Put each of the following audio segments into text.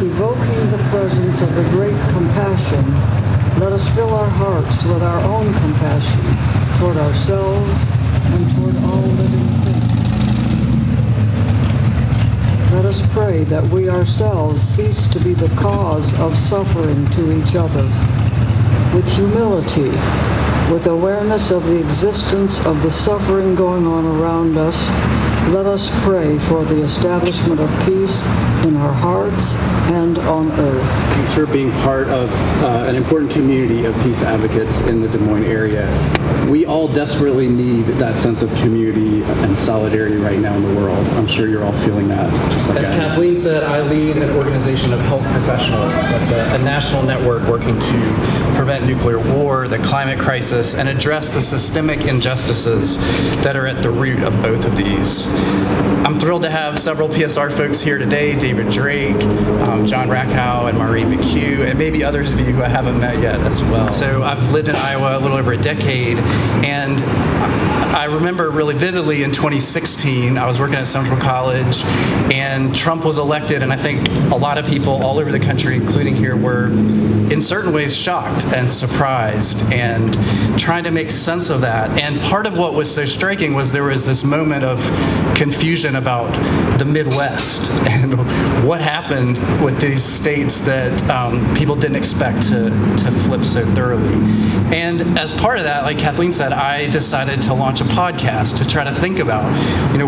Evoking the presence of the great compassion, let us fill our hearts with our own compassion toward ourselves and toward all living things. Let us pray that we ourselves cease to be the cause of suffering to each other. With humility, with awareness of the existence of the suffering going on around us, let us pray for the establishment of peace in our hearts and on earth. Thanks for being part of an important community of peace advocates in the Des Moines area. We all desperately need that sense of community and solidarity right now in the world. I'm sure you're all feeling that. Just like As Kathleen said, I lead an organization of health professionals. That's a national network working to prevent nuclear war, the climate crisis, and address the systemic injustices that are at the root of both of these. I'm thrilled to have several PSR folks here today, David Drake, John Rakow, and Maureen McHugh, and maybe others of you who I haven't met yet as well. So I've lived in Iowa a little over a decade, and I remember really vividly in 2016, I was working at Central College, and Trump was elected, and I think a lot of people all over the country, including here, were in certain ways shocked and surprised and trying to make sense of that. And part of what was so striking was there was this moment of confusion about the Midwest and what happened with these states that people didn't expect to flip so thoroughly. And as part of that, like Kathleen said, I decided to launch a podcast to try to think about,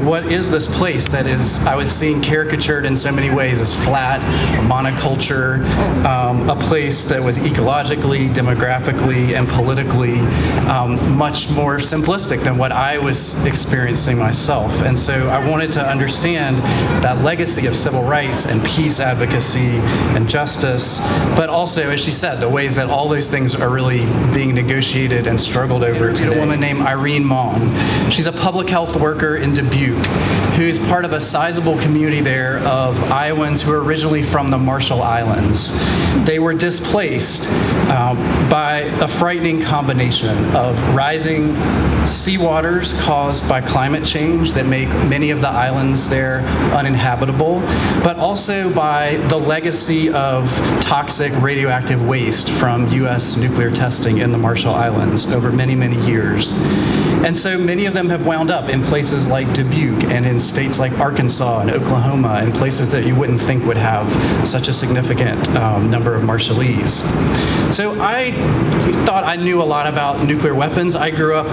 what is this place that is, I was seeing caricatured in so many ways as flat, a monoculture, a place that was ecologically, demographically, and politically much more simplistic than what I was experiencing myself. And so I wanted to understand that legacy of civil rights and peace advocacy and justice, but also, as she said, the ways that all those things are really being negotiated and struggled over today. A woman named Irene Moines. She's a public health worker in Dubuque who's part of a sizable community there of Iowans who are originally from the Marshall Islands. They were displaced by a frightening combination of rising seawaters caused by climate change that make many of the islands there uninhabitable, but also by the legacy of toxic radioactive waste from U.S. nuclear testing in the Marshall Islands over many, many years. And so many of them have wound up in places like Dubuque and in states like Arkansas and Oklahoma and places that you wouldn't think would have such a significant number of Marshallese. So I thought I knew a lot about nuclear weapons. I grew up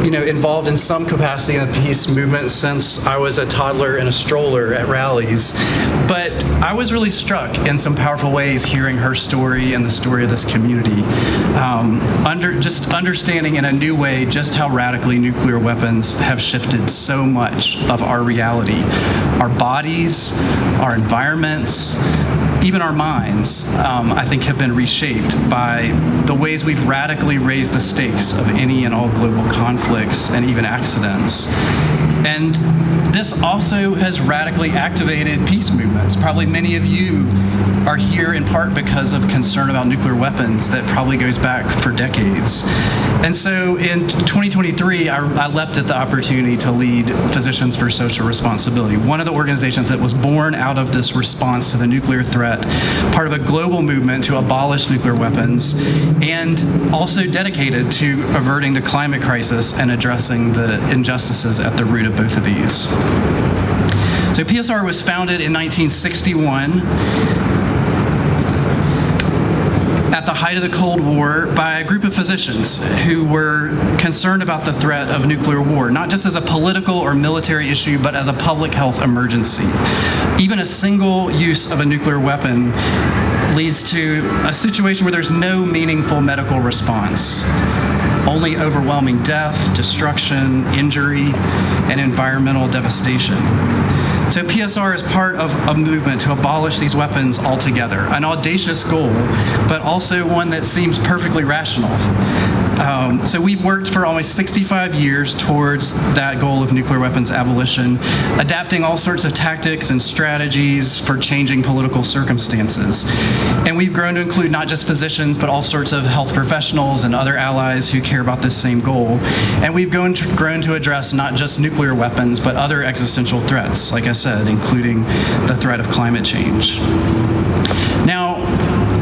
involved in some capacity in the peace movement since I was a toddler in a stroller at rallies. But I was really struck in some powerful ways hearing her story and the story of this community. Just understanding in a new way just how radically nuclear weapons have shifted so much of our reality. Our bodies, our environments, even our minds, I think, have been reshaped by the ways we've radically raised the stakes of any and all global conflicts and even accidents. And this also has radically activated peace movements. Probably many of you are here in part because of concern about nuclear weapons that probably goes back for decades. And so in 2023, I leapt at the opportunity to lead Physicians for Social Responsibility, one of the organizations that was born out of this response to the nuclear threat, part of a global movement to abolish nuclear weapons, and also dedicated to averting the climate crisis and addressing the injustices at the root of both of these. So PSR was founded in 1961. at the height of the Cold War by a group of physicians who were concerned about the threat of nuclear war, not just as a political or military issue, but as a public health emergency. Even a single use of a nuclear weapon leads to a situation where there's no meaningful medical response. Only overwhelming death, destruction, injury, and environmental devastation. So PSR is part of a movement to abolish these weapons altogether, an audacious goal, but also one that seems perfectly rational. So we've worked for almost 65 years towards that goal of nuclear weapons abolition, adapting all sorts of tactics and strategies for changing political circumstances. And we've grown to include not just physicians, but all sorts of health professionals and other allies who care about this same goal. And we've grown to address not just nuclear weapons, but other existential threats, like I said, including the threat of climate change. Now,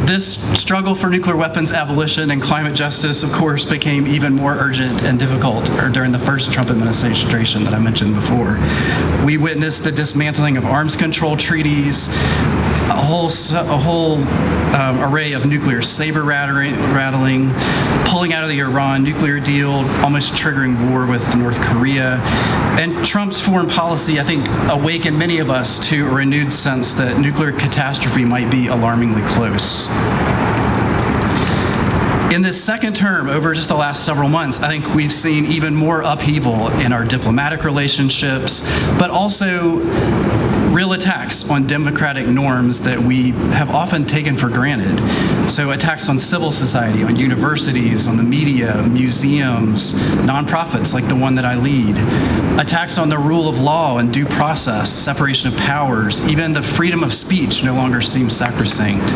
this struggle for nuclear weapons abolition and climate justice, of course, became even more urgent and difficult during the first Trump administration that I mentioned before. We witnessed the dismantling of arms control treaties, a whole array of nuclear saber rattling, pulling out of the Iran nuclear deal, almost triggering war with North Korea. And Trump's foreign policy, I think, awakened many of us to a renewed sense that nuclear catastrophe might be alarmingly close. In this second term, over just the last several months, I think we've seen even more upheaval in our diplomatic relationships, but also real attacks on democratic norms that we have often taken for granted. So attacks on civil society, on universities, on the media, museums, nonprofits like the one that I lead. Attacks on the rule of law and due process, separation of powers, even the freedom of speech no longer seems sacrosanct.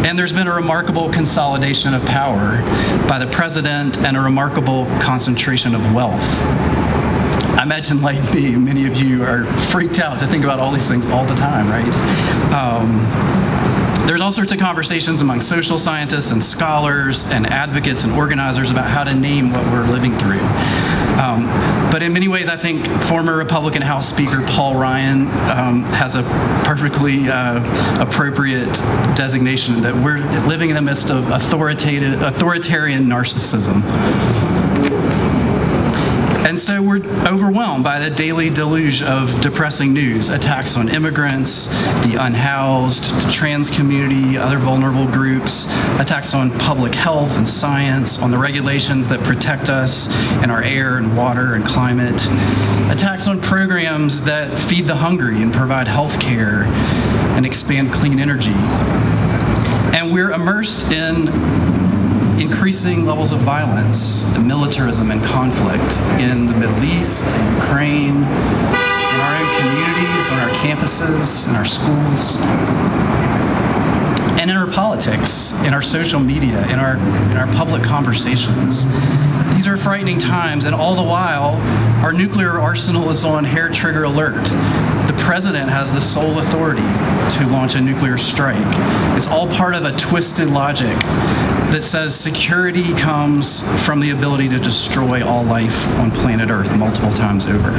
And there's been a remarkable consolidation of power by the president and a remarkable concentration of wealth. I imagine, like me, many of you are freaked out to think about all these things all the time, right? There's all sorts of conversations among social scientists and scholars and advocates and organizers about how to name what we're living through. But in many ways, I think former Republican House Speaker Paul Ryan has a perfectly appropriate designation that we're living in the midst of authoritarian narcissism. And so we're overwhelmed by the daily deluge of depressing news, attacks on immigrants, the unhoused, the trans community, other vulnerable groups, attacks on public health and science, on the regulations that protect us in our air and water and climate, attacks on programs that feed the hungry and provide health care and expand clean energy. And we're immersed in increasing levels of violence, militarism, and conflict in the Middle East, in Ukraine, in our own communities, on our campuses, in our schools, and in our politics, in our social media, in our public conversations. These are frightening times, and all the while, our nuclear arsenal is on hair trigger alert. The president has the sole authority to launch a nuclear strike. It's all part of a twisted logic that says security comes from the ability to destroy all life on planet Earth multiple times over.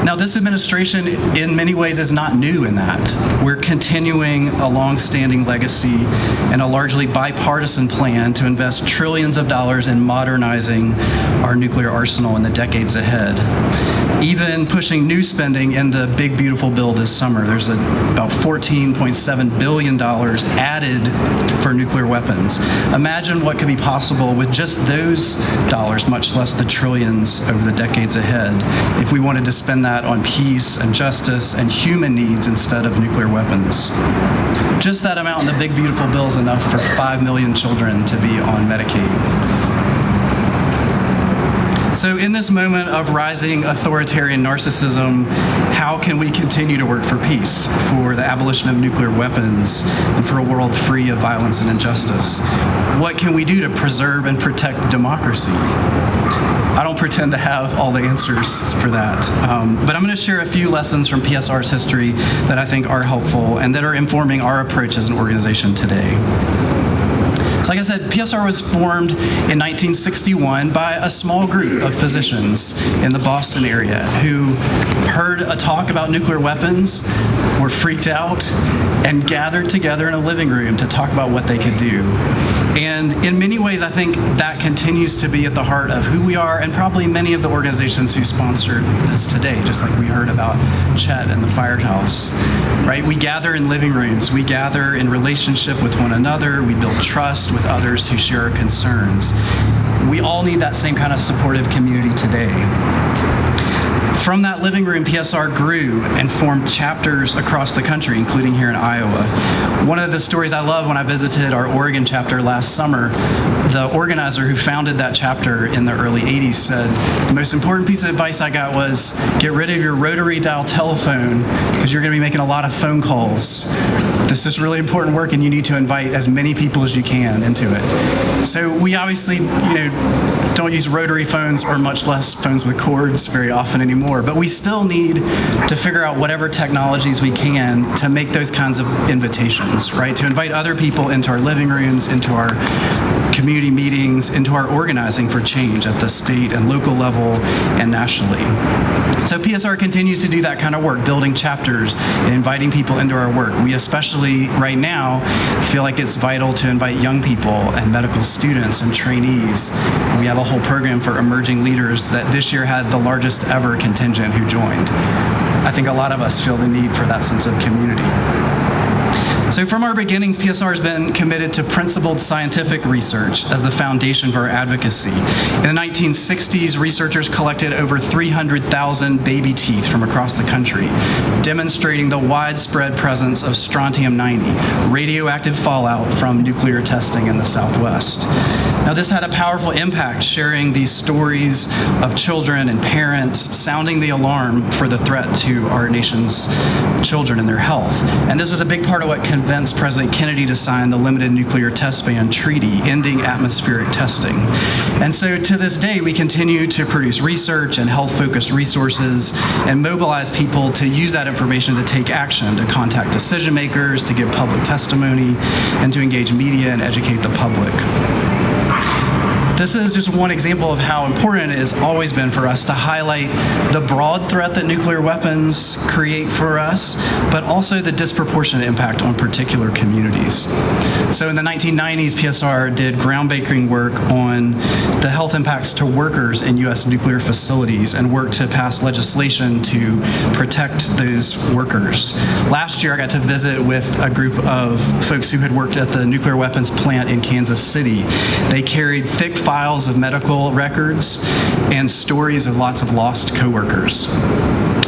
Now, this administration, in many ways, is not new in that. We're continuing a long-standing legacy and a largely bipartisan plan to invest trillions of dollars in modernizing our nuclear arsenal in the decades ahead. Even pushing new spending in the big, beautiful bill this summer. There's about $14.7 billion added for nuclear weapons. Imagine what could be possible with just those dollars, much less the trillions over the decades ahead, if we wanted to spend that on peace and justice and human needs instead of nuclear weapons. Just that amount in the big, beautiful bill is enough for 5 million children to be on Medicaid. So in this moment of rising authoritarian narcissism, how can we continue to work for peace, for the abolition of nuclear weapons, and for a world free of violence and injustice? What can we do to preserve and protect democracy? I don't pretend to have all the answers for that, but I'm going to share a few lessons from PSR's history that I think are helpful and that are informing our approach as an organization today. So like I said, PSR was formed in 1961 by a small group of physicians in the Boston area who heard a talk about nuclear weapons, were freaked out, and gathered together in a living room to talk about what they could do. And in many ways, I think that continues to be at the heart of who we are and probably many of the organizations who sponsored this today, just like we heard about Chet and the Firehouse, right? We gather in living rooms. We gather in relationship with one another. We build trust with others who share our concerns. We all need that same kind of supportive community today. From that living room, PSR grew and formed chapters across the country, including here in Iowa. One of the stories I love when I visited our Oregon chapter last summer, the organizer who founded that chapter in the early 80s said, the most important piece of advice I got was get rid of your rotary dial telephone because you're going to be making a lot of phone calls. This is really important work and you need to invite as many people as you can into it. So we obviously, don't use rotary phones or much less phones with cords very often anymore, but we still need to figure out whatever technologies we can to make those kinds of invitations, right? To invite other people into our living rooms, into our community meetings, into our organizing for change at the state and local level and nationally. So PSR continues to do that kind of work, building chapters and inviting people into our work. We especially right now feel like it's vital to invite young people and medical students and trainees. We have a whole program for emerging leaders that this year had the largest ever contingent who joined. I think a lot of us feel the need for that sense of community. So from our beginnings, PSR has been committed to principled scientific research as the foundation for our advocacy. In the 1960s, researchers collected over 300,000 baby teeth from across the country, demonstrating the widespread presence of strontium-90, radioactive fallout from nuclear testing in the Southwest. Now, this had a powerful impact, sharing these stories of children and parents, sounding the alarm for the threat to our nation's children and their health. And this was a big part of what convinced President Kennedy to sign the Limited Nuclear Test Ban Treaty, ending atmospheric testing. And so to this day, we continue to produce research and health-focused resources and mobilize people to use that information to take action, to contact decision makers, to give public testimony, and to engage media and educate the public. This is just one example of how important it has always been for us to highlight the broad threat that nuclear weapons create for us, but also the disproportionate impact on particular communities. So in the 1990s, PSR did groundbreaking work on the health impacts to workers in U.S. nuclear facilities and worked to pass legislation to protect those workers. Last year, I got to visit with a group of folks who had worked at the nuclear weapons plant in Kansas City. They carried thick files of medical records and stories of lots of lost coworkers.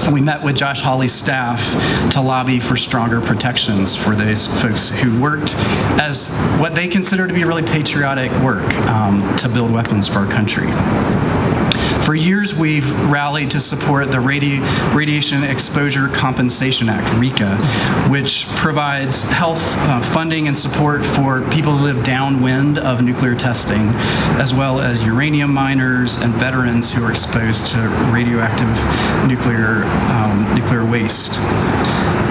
And we met with Josh Hawley's staff to lobby for stronger protections for those folks who worked as what they consider to be really patriotic work to build weapons for our country. For years, we've rallied to support the Radiation Exposure Compensation Act, RECA, which provides health funding and support for people who live downwind of nuclear testing, as well as uranium miners and veterans who are exposed to radioactive nuclear waste.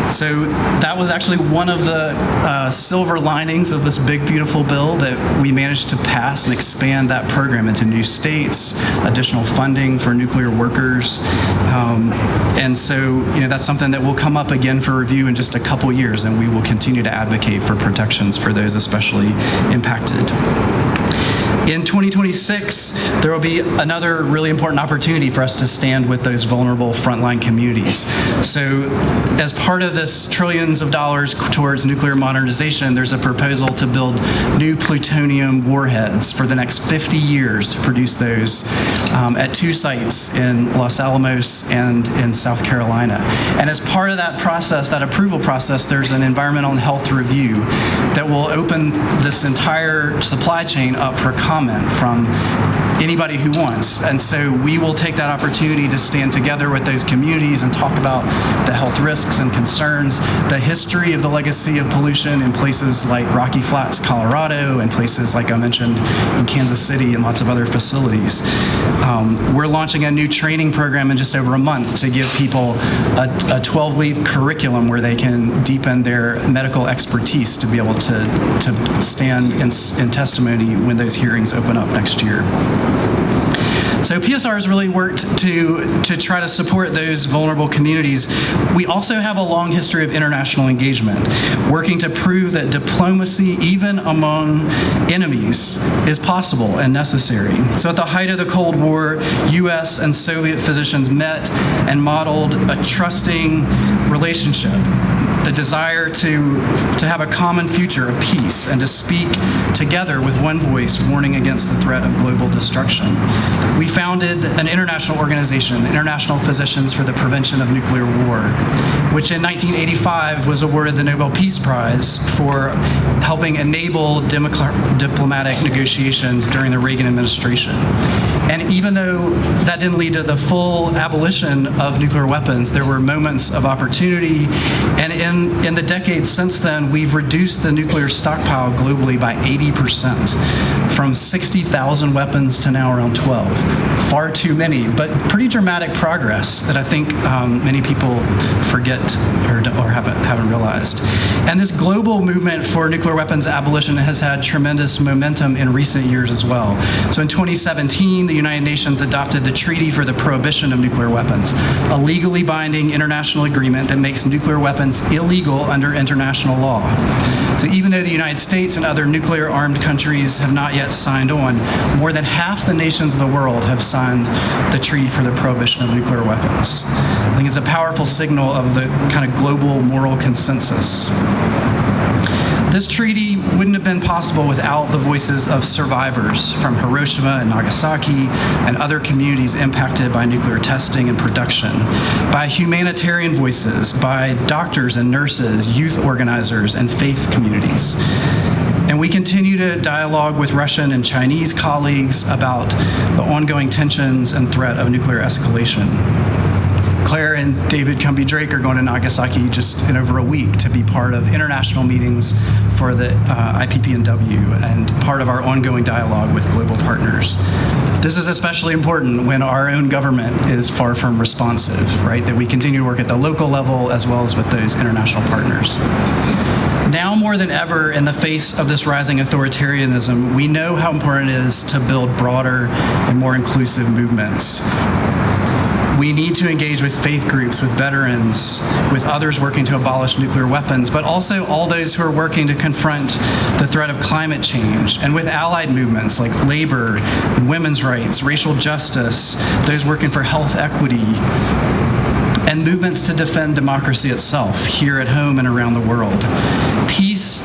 So that was actually one of the silver linings of this big, beautiful bill, that we managed to pass and expand that program into new states, additional funding for nuclear workers. And so, that's something that will come up again for review in just a couple years, and we will continue to advocate for protections for those especially impacted. In 2026, there will be another really important opportunity for us to stand with those vulnerable frontline communities. So as part of this trillions of dollars towards nuclear modernization, there's a proposal to build new plutonium warheads for the next 50 years to produce those at 2 sites in Los Alamos and in South Carolina. And as part of that process, that approval process, there's an environmental and health review that will open this entire supply chain up for comment from anybody who wants. And so we will take that opportunity to stand together with those communities and talk about the health risks and concerns, the history of the legacy of pollution in places like Rocky Flats, Colorado, and places like I mentioned in Kansas City and lots of other facilities. We're launching a new training program in just over a month to give people a 12-week curriculum where they can deepen their medical expertise to be able to stand in testimony when those hearings open up next year. So PSR has really worked to try to support those vulnerable communities. We also have a long history of international engagement, working to prove that diplomacy, even among enemies, is possible and necessary. So at the height of the Cold War, U.S. and Soviet physicians met and modeled a trusting relationship, the desire to have a common future of peace and to speak together with one voice, warning against the threat of global destruction. We founded an international organization, the International Physicians for the Prevention of Nuclear War, which in 1985 was awarded the Nobel Peace Prize for helping enable diplomatic negotiations during the Reagan administration. And even though that didn't lead to the full abolition of nuclear weapons, there were moments of opportunity. And in the decades since then, we've reduced the nuclear stockpile globally by 80%, from 60,000 weapons to now around 12. Far too many, but pretty dramatic progress that I think many people forget or haven't realized. And this global movement for nuclear weapons abolition has had tremendous momentum in recent years as well. So in 2017, the United Nations adopted the Treaty for the Prohibition of Nuclear Weapons, a legally binding international agreement that makes nuclear weapons illegal under international law. So even though the United States and other nuclear-armed countries have not yet signed on, more than half the nations of the world have signed the Treaty for the Prohibition of Nuclear Weapons. I think it's a powerful signal of the kind of global moral consensus. This treaty wouldn't have been possible without the voices of survivors from Hiroshima and Nagasaki and other communities impacted by nuclear testing and production, by humanitarian voices, by doctors and nurses, youth organizers, and faith communities. And we continue to dialogue with Russian and Chinese colleagues about the ongoing tensions and threat of nuclear escalation. Claire and David Cumbie-Drake are going to Nagasaki just in over a week to be part of international meetings for the IPPNW and part of our ongoing dialogue with global partners. This is especially important when our own government is far from responsive, right? That we continue to work at the local level as well as with those international partners. Now more than ever, in the face of this rising authoritarianism, we know how important it is to build broader and more inclusive movements. We need to engage with faith groups, with veterans, with others working to abolish nuclear weapons, but also all those who are working to confront the threat of climate change, and with allied movements like labor, women's rights, racial justice, those working for health equity, and movements to defend democracy itself here at home and around the world. Peace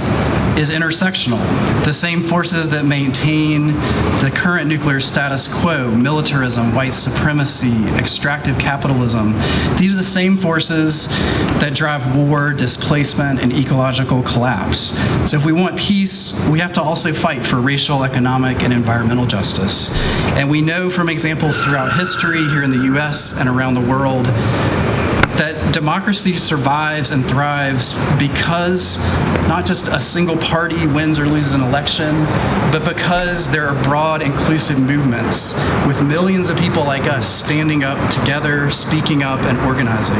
is intersectional. The same forces that maintain the current nuclear status quo, militarism, white supremacy, extractive capitalism, these are the same forces that drive war, displacement, and ecological collapse. So if we want peace, we have to also fight for racial, economic, and environmental justice. And we know from examples throughout history here in the US and around the world that democracy survives and thrives because not just a single party wins or loses an election, but because there are broad, inclusive movements with millions of people like us standing up together, speaking up, and organizing.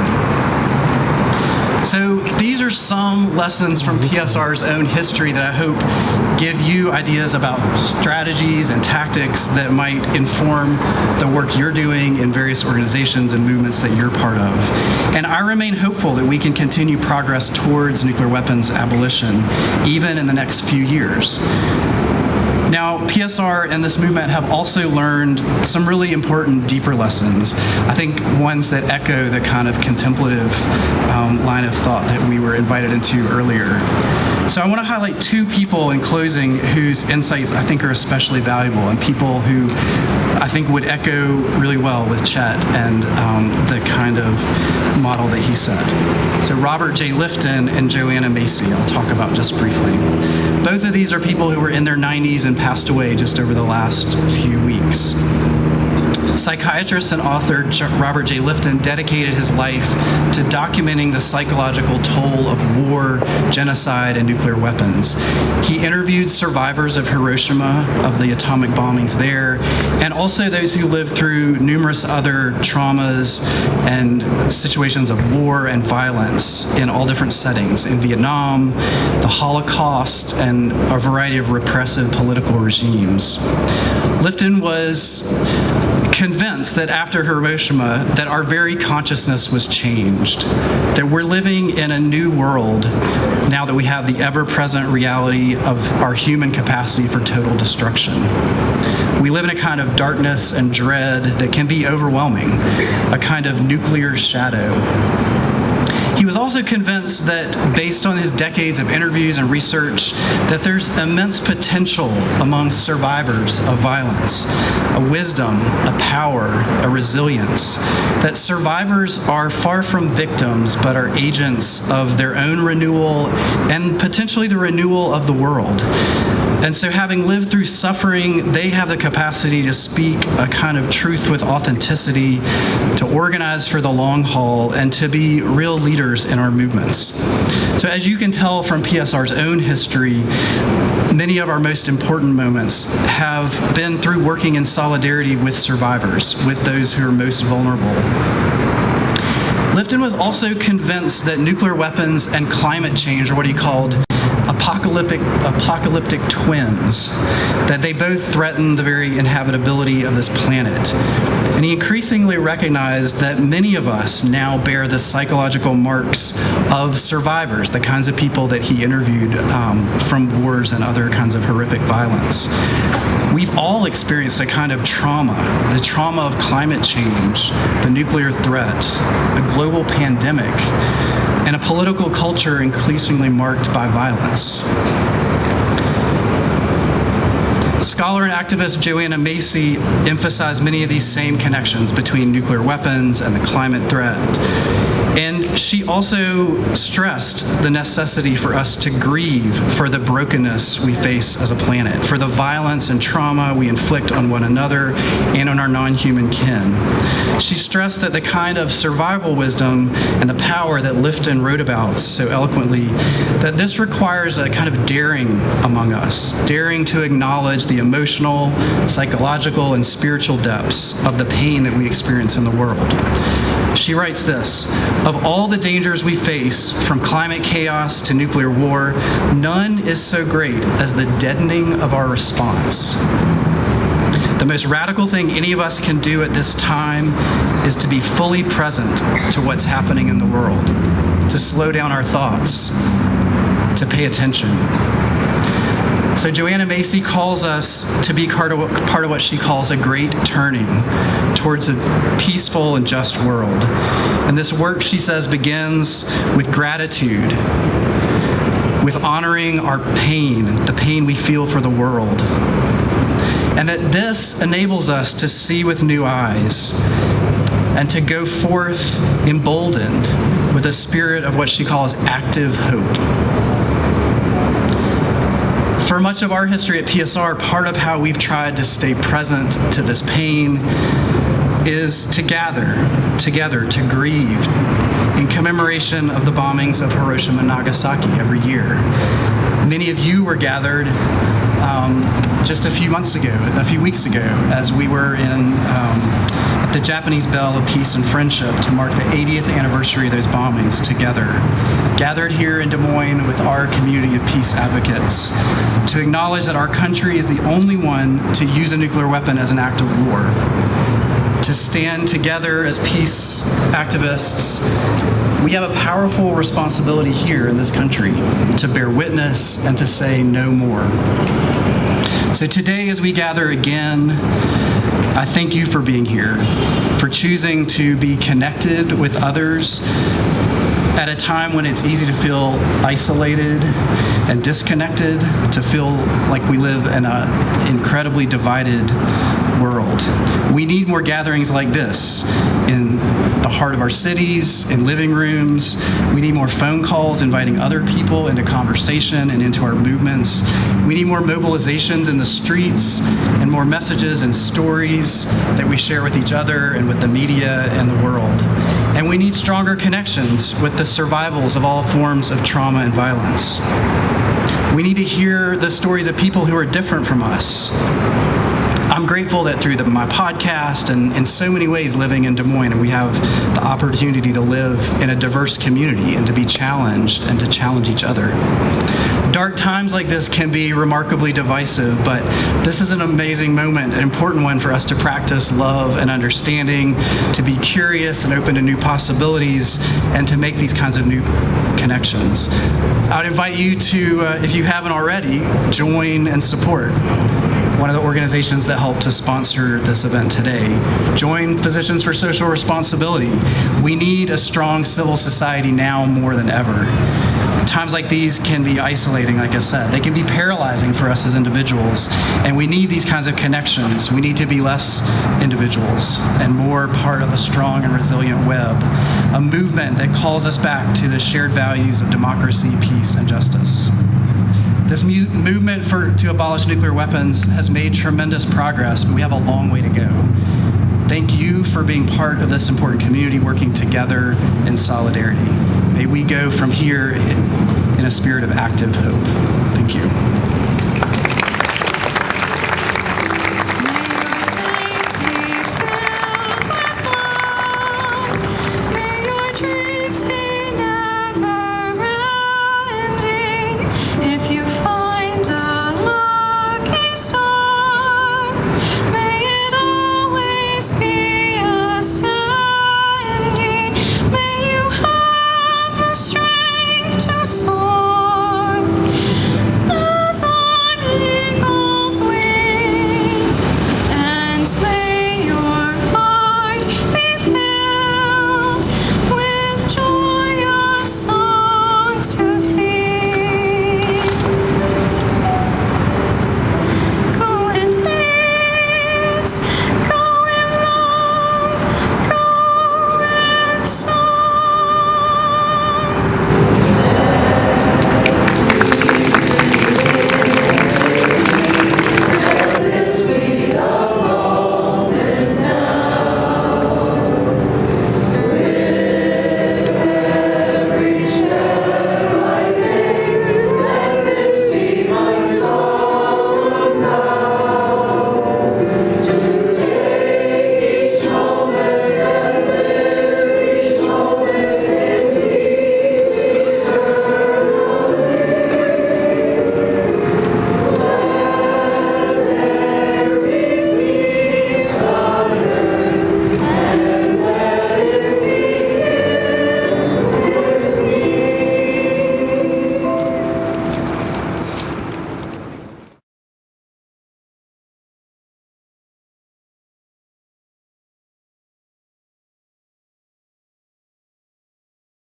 So these are some lessons from PSR's own history that I hope give you ideas about strategies and tactics that might inform the work you're doing in various organizations and movements that you're part of. And I remain hopeful that we can continue progress towards nuclear weapons abolition, even in the next few years. Now, PSR and this movement have also learned some really important, deeper lessons. I think ones that echo the kind of contemplative line of thought that we were invited into earlier. So I want to highlight two people in closing whose insights I think are especially valuable, and people who I think would echo really well with Chet and the kind of model that he set. So Robert J. Lifton and Joanna Macy, I'll talk about just briefly. Both of these are people who were in their 90s and passed away just over the last few weeks. Psychiatrist and author Robert J. Lifton dedicated his life to documenting the psychological toll of war, genocide, and nuclear weapons. He interviewed survivors of Hiroshima, of the atomic bombings there, and also those who lived through numerous other traumas and situations of war and violence in all different settings, in Vietnam, the Holocaust, and a variety of repressive political regimes. Lifton was convinced that after Hiroshima, that our very consciousness was changed, that we're living in a new world now that we have the ever-present reality of our human capacity for total destruction. We live in a kind of darkness and dread that can be overwhelming, a kind of nuclear shadow. He was also convinced that, based on his decades of interviews and research, that there's immense potential among survivors of violence, a wisdom, a power, a resilience, that survivors are far from victims, but are agents of their own renewal and potentially the renewal of the world. And so, having lived through suffering, they have the capacity to speak a kind of truth with authenticity, to organize for the long haul, and to be real leaders in our movements. So, as you can tell from PSR's own history, many of our most important moments have been through working in solidarity with survivors, with those who are most vulnerable. Lifton was also convinced that nuclear weapons and climate change are what he called apocalyptic twins, that they both threaten the very inhabitability of this planet. And he increasingly recognized that many of us now bear the psychological marks of survivors, the kinds of people that he interviewed from wars and other kinds of horrific violence. We've all experienced a kind of trauma, the trauma of climate change, the nuclear threat, a global pandemic, and a political culture increasingly marked by violence. Scholar and activist Joanna Macy emphasized many of these same connections between nuclear weapons and the climate threat. And she also stressed the necessity for us to grieve for the brokenness we face as a planet, for the violence and trauma we inflict on one another and on our non-human kin. She stressed that the kind of survival wisdom and the power that Lifton wrote about so eloquently, that this requires a kind of daring among us, daring to acknowledge the emotional, psychological, and spiritual depths of the pain that we experience in the world. She writes this: "Of all the dangers we face, from climate chaos to nuclear war, none is so great as the deadening of our response. The most radical thing any of us can do at this time is to be fully present to what's happening in the world, to slow down our thoughts, to pay attention." So Joanna Macy calls us to be part of what she calls a great turning towards a peaceful and just world. And this work, she says, begins with gratitude, with honoring our pain, the pain we feel for the world. And that this enables us to see with new eyes and to go forth emboldened with a spirit of what she calls active hope. For much of our history at PSR, part of how we've tried to stay present to this pain is to gather together, to grieve in commemoration of the bombings of Hiroshima and Nagasaki every year. Many of you were gathered just a few weeks ago, as we were in the Japanese Bell of Peace and Friendship to mark the 80th anniversary of those bombings together, gathered here in Des Moines with our community of peace advocates to acknowledge that our country is the only one to use a nuclear weapon as an act of war, to stand together as peace activists. We have a powerful responsibility here in this country to bear witness and to say no more. So today, as we gather again, I thank you for being here, for choosing to be connected with others at a time when it's easy to feel isolated and disconnected, to feel like we live in an incredibly divided world. We need more gatherings like this in the heart of our cities, in living rooms. We need more phone calls inviting other people into conversation and into our movements. We need more mobilizations in the streets and more messages and stories that we share with each other and with the media and the world. And we need stronger connections with the survivals of all forms of trauma and violence. We need to hear the stories of people who are different from us. I'm grateful that through my podcast and in so many ways living in Des Moines, we have the opportunity to live in a diverse community and to be challenged and to challenge each other. Dark times like this can be remarkably divisive, but this is an amazing moment, an important one for us to practice love and understanding, to be curious and open to new possibilities, and to make these kinds of new connections. I would invite you to, if you haven't already, join and support one of the organizations that helped to sponsor this event today. Join Physicians for Social Responsibility. We need a strong civil society now more than ever. Times like these can be isolating, like I said. They can be paralyzing for us as individuals, and we need these kinds of connections. We need to be less individuals and more part of a strong and resilient web, a movement that calls us back to the shared values of democracy, peace, and justice. This movement to abolish nuclear weapons has made tremendous progress, but we have a long way to go. Thank you for being part of this important community, working together in solidarity. May we go from here in a spirit of active hope.